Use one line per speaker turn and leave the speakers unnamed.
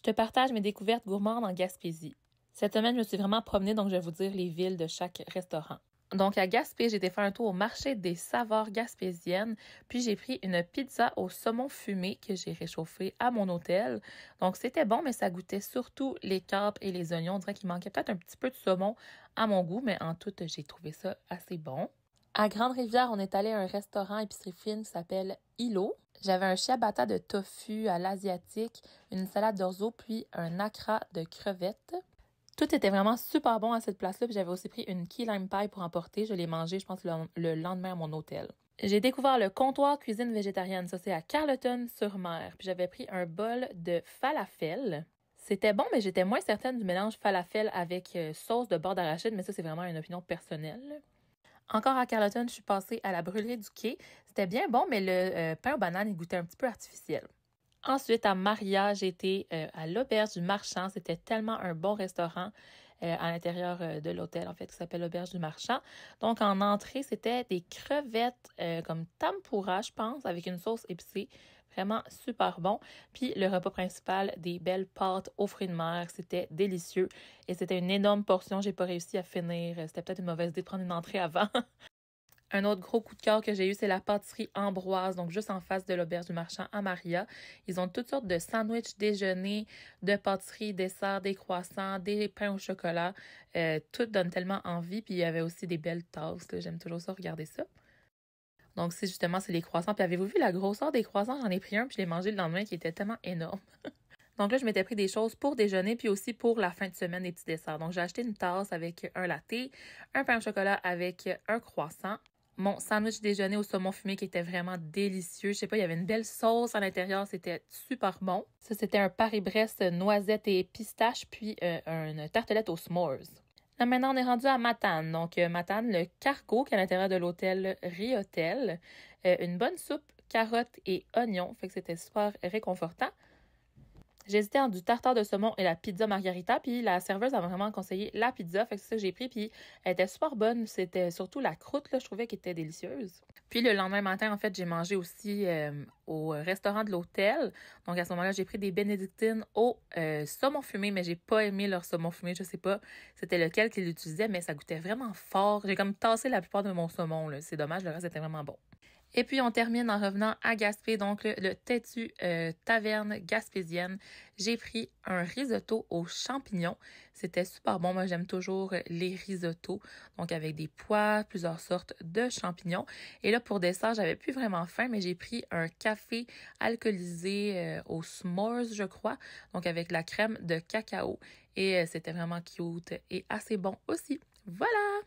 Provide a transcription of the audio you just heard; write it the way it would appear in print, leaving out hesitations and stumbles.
Je te partage mes découvertes gourmandes en Gaspésie. Cette semaine, je me suis vraiment promenée, donc je vais vous dire les villes de chaque restaurant. Donc, à Gaspé, j'ai été faire un tour au marché des saveurs gaspésiennes, puis j'ai pris une pizza au saumon fumé que j'ai réchauffée à mon hôtel. Donc, c'était bon, mais ça goûtait surtout les capres et les oignons. On dirait qu'il manquait peut-être un petit peu de saumon à mon goût, mais en tout, j'ai trouvé ça assez bon. À Grande-Rivière, on est allé à un restaurant épicerie fine qui s'appelle Ilo. J'avais un ciabatta de tofu à l'asiatique, une salade d'orzo, puis un akra de crevettes. Tout était vraiment super bon à cette place-là, puis j'avais aussi pris une key lime pie pour emporter. Je l'ai mangé, je pense, le lendemain à mon hôtel. J'ai découvert le comptoir cuisine végétarienne, ça c'est à Carleton-sur-Mer, puis j'avais pris un bol de falafel. C'était bon, mais j'étais moins certaine du mélange falafel avec sauce de beurre d'arachide, mais ça c'est vraiment une opinion personnelle. Encore à Carleton, je suis passée à la brûlerie du quai. C'était bien bon, mais le pain aux bananes, il goûtait un petit peu artificiel. Ensuite, à Maria, j'ai été à l'Auberge du Marchand. C'était tellement un bon restaurant à l'intérieur de l'hôtel, en fait, qui s'appelle l'Auberge du Marchand. Donc, en entrée, c'était des crevettes comme tempura, je pense, avec une sauce épicée. Vraiment super bon. Puis, le repas principal, des belles pâtes aux fruits de mer. C'était délicieux. Et c'était une énorme portion. J'ai pas réussi à finir. C'était peut-être une mauvaise idée de prendre une entrée avant. Un autre gros coup de cœur que j'ai eu, c'est la pâtisserie Ambroise, donc juste en face de l'Auberge du Marchand à Maria. Ils ont toutes sortes de sandwichs déjeuner, de pâtisseries, desserts, des croissants, des pains au chocolat. Tout donne tellement envie. Puis il y avait aussi des belles tasses. Là. J'aime toujours ça, regarder ça. Donc justement, c'est les croissants. Puis avez-vous vu la grosseur des croissants? J'en ai pris un, puis je l'ai mangé le lendemain, qui était tellement énorme. Donc là, je m'étais pris des choses pour déjeuner, puis aussi pour la fin de semaine, des petits desserts. Donc j'ai acheté une tasse avec un latte, un pain au chocolat avec un croissant, mon sandwich déjeuner au saumon fumé qui était vraiment délicieux. Je sais pas, il y avait une belle sauce à l'intérieur, c'était super bon. Ça, c'était un Paris-Brest noisette et pistache, puis une tartelette aux s'mores. Là, maintenant, on est rendu à Matane. Donc, Matane, le cargo qui est à l'intérieur de l'hôtel Riotel. Une bonne soupe, carottes et oignons. Fait que c'était super réconfortant. J'hésitais entre du tartare de saumon et la pizza margarita, puis la serveuse a vraiment conseillé la pizza, fait que c'est ça que j'ai pris, puis elle était super bonne, c'était surtout la croûte, là, je trouvais qu'elle était délicieuse. Puis le lendemain matin, en fait, j'ai mangé aussi au restaurant de l'hôtel, donc à ce moment-là, j'ai pris des bénédictines au saumon fumé, mais j'ai pas aimé leur saumon fumé, je sais pas c'était lequel qu'ils utilisaient, mais ça goûtait vraiment fort, j'ai comme tassé la plupart de mon saumon, là. C'est dommage, le reste était vraiment bon. Et puis, on termine en revenant à Gaspé, donc le Têtu Taverne gaspésienne. J'ai pris un risotto aux champignons. C'était super bon. Moi, j'aime toujours les risottos, donc avec des pois, plusieurs sortes de champignons. Et là, pour dessert, j'avais plus vraiment faim, mais j'ai pris un café alcoolisé aux s'mores, je crois, donc avec la crème de cacao. Et c'était vraiment cute et assez bon aussi. Voilà!